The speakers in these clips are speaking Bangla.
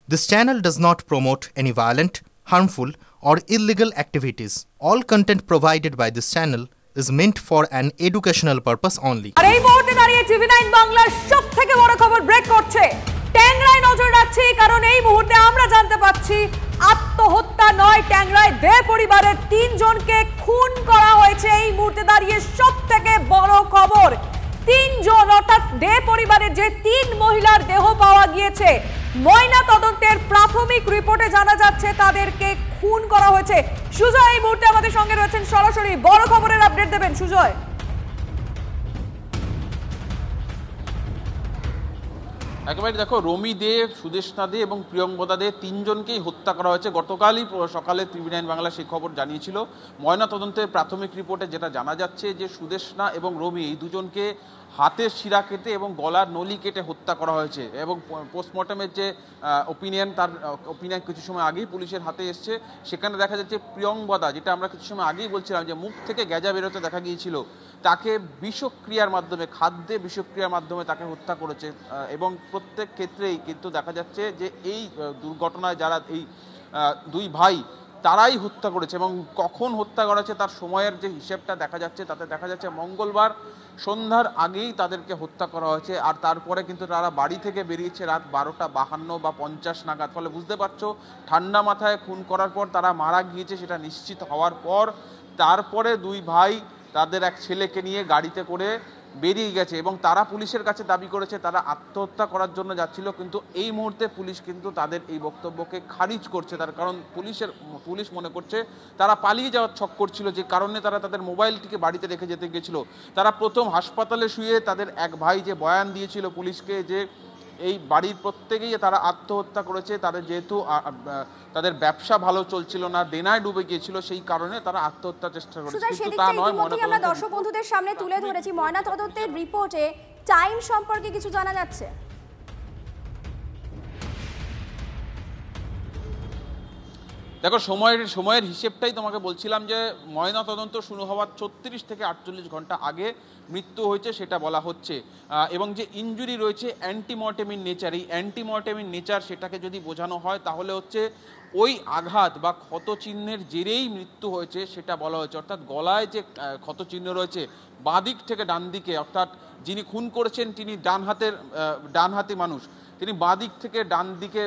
This channel does not promote any violent, harmful, or illegal activities. All content provided by this channel is meant for an educational purpose only. আর এই মুহূর্তে দাঁড়িয়ে টিভি9 বাংলার সবথেকে বড় খবর ব্রেক করছে। ট্যাংরায় নজর রাখছি কারণ এই মুহূর্তে আমরা জানতে পাচ্ছি আত্মহত্যা নয়, ট্যাংরায় দে পরিবারের ৩ জনকে খুন করা হয়েছে। এই মুহূর্তে দাঁড়িয়ে সবথেকে বড় খবর ৩ জন অর্থাৎ দে পরিবারের যে ৩ মহিলার দেহ পাওয়া গিয়েছে, ময়না তদন্তের প্রাথমিক রিপোর্টে জানা যাচ্ছে তাদেরকে খুন করা হয়েছে। সুজয় এই মুহূর্তে আমাদের সঙ্গে রয়েছেন, সরাসরি বড় খবরের আপডেট দেবেন। সুজয়, একেবারে দেখো, রমি দে, সুদেষ্ণা দে এবং প্রিয়ঙ্বদা দে ৩ জনকেই হত্যা করা হয়েছে। গতকালই সকালে টিভি9 বাংলা সেই খবর জানিয়েছিল। ময়না তদন্তের প্রাথমিক রিপোর্টে যেটা জানা যাচ্ছে যে সুদেষ্ণা এবং রমি এই দুজনকে হাতের শিরা কেটে এবং গলার নলি কেটে হত্যা করা হয়েছে এবং পোস্টমর্টমের যে ওপিনিয়ন, তার ওপিনিয়ন কিছু সময় আগেই পুলিশের হাতে এসছে। সেখানে দেখা যাচ্ছে প্রিয়ঙ্বদা, যেটা আমরা কিছু সময় আগেই বলছিলাম যে মুখ থেকে গ্যাজা বেরোতে দেখা গিয়েছিল, তাকে বিষক্রিয়ার মাধ্যমে, খাদ্যে বিষক্রিয়ার মাধ্যমে তাকে হত্যা করেছে। এবং প্রত্যেক ক্ষেত্রেই কিন্তু দেখা যাচ্ছে যে এই দুর্ঘটনায় যারা এই 2 ভাই তারাই হত্যা করেছে এবং কখন হত্যা করেছে তার সময়ের যে হিসেবটা দেখা যাচ্ছে, তাতে দেখা যাচ্ছে মঙ্গলবার সন্ধ্যার আগেই তাদেরকে হত্যা করা হয়েছে। আর তারপরে কিন্তু তারা বাড়ি থেকে বেরিয়েছে রাত 12:52 বা 50 নাগাদ। ফলে বুঝতে পারছো, ঠান্ডা মাথায় খুন করার পর তারা মারা গিয়েছে সেটা নিশ্চিত হওয়ার পর তারপরে 2 ভাই তাদের এক ছেলেকে নিয়ে গাড়িতে করে বেরিয়ে গেছে এবং তারা পুলিশের কাছে দাবি করেছে তারা আত্মহত্যা করার জন্য যাচ্ছিল। কিন্তু এই মুহূর্তে পুলিশ কিন্তু তাদের এই বক্তব্যকে খারিজ করছে। তার কারণ পুলিশ মনে করছে তারা পালিয়ে যাওয়ার ছক করছিল, যে কারণে তারা তাদের মোবাইলটিকে বাড়িতে রেখে যেতে গেছিল। তারা প্রথম হাসপাতালে শুয়ে তাদের এক ভাই যে বয়ান দিয়েছিল পুলিশকে যে এই বাড়ির প্রত্যেকেই তারা আত্মহত্যা করেছে, তাদের যেহেতু তাদের ব্যবসা ভালো চলছিল না, দেনায় ডুবে গিয়েছিল, সেই কারণে তারা আত্মহত্যা চেষ্টা করেছে। কিন্তু তা নয়। আমরা দর্শক বন্ধুদের সামনে তুলে ধরেছি ময়না তদন্তের রিপোর্টে টাইম সম্পর্কে কিছু জানা যাচ্ছে। দেখো, সময়ের হিসেবটাই তোমাকে বলছিলাম যে ময়না তদন্ত শুরু হওয়ার 36 থেকে 48 ঘন্টা আগে মৃত্যু হয়েছে সেটা বলা হচ্ছে। এবং যে ইনজুরি রয়েছে অ্যান্টিমর্টেমিন নেচার, এই অ্যান্টিমর্টেমিন নেচার সেটাকে যদি বোঝানো হয় তাহলে হচ্ছে ওই আঘাত বা ক্ষতচিহ্নের জেরেই মৃত্যু হয়েছে সেটা বলা হয়েছে। অর্থাৎ গলায় যে ক্ষতচিহ্ন রয়েছে বাঁ দিক থেকে ডান দিকে, অর্থাৎ যিনি খুন করেছেন তিনি ডানহাতি মানুষ, তিনি বাঁ দিক থেকে ডান দিকে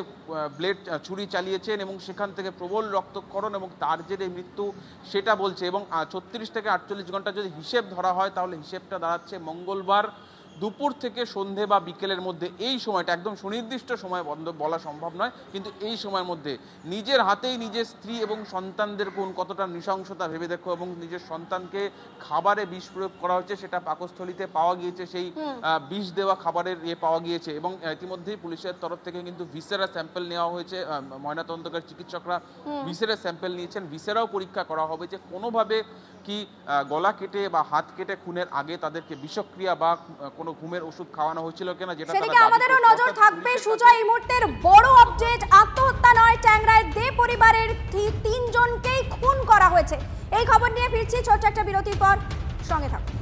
ছুরি চালিয়েছেন এবং সেখান থেকে প্রবল রক্তক্ষরণ এবং তার জেরে মৃত্যু সেটা বলছে। এবং 36 থেকে 48 ঘন্টা যদি হিসেব ধরা হয় তাহলে হিসেবটা দাঁড়াচ্ছে মঙ্গলবার দুপুর থেকে সন্ধে বা বিকেলের মধ্যে। এই সময়টা একদম সুনির্দিষ্ট সময় বলা সম্ভব নয়, কিন্তু এই সময়ের মধ্যে নিজের হাতেই নিজের স্ত্রী এবং সন্তানদের কোন কতটা নৃশংসতা ভেবে দেখো। এবং নিজের সন্তানকে খাবারে বিষ প্রয়োগ করা হচ্ছে, সেটা পাকস্থলীতে পাওয়া গিয়েছে, সেই বিষ দেওয়া খাবারের পাওয়া গিয়েছে। এবং ইতিমধ্যেই পুলিশের তরফ থেকে কিন্তু ভিসেরা স্যাম্পল নেওয়া হয়েছে। ময়নাতদন্তকারী চিকিৎসকরা ভিসেরা স্যাম্পল নিয়েছেন, ভিসেরাও পরীক্ষা করা হবে যে কোনোভাবে কি গলা কেটে বা হাত কেটে খুনের আগে তাদেরকে বিষক্রিয়া বা কোনো ঘুমের ওষুধ খাওয়ানো হয়েছিল কিনা, যেটা সেদিকে আমাদেরও নজর থাকবে। সুজয়, এই মুহূর্তের বড় আপডেট, আত্মহত্যা নয়, ট্যাংরায় দে পরিবারের 3 জনকেই খুন করা হয়েছে। এই খবর নিয়ে ফিরছি ছোট্ট একটা বিরতির পর, সঙ্গে থাকুন।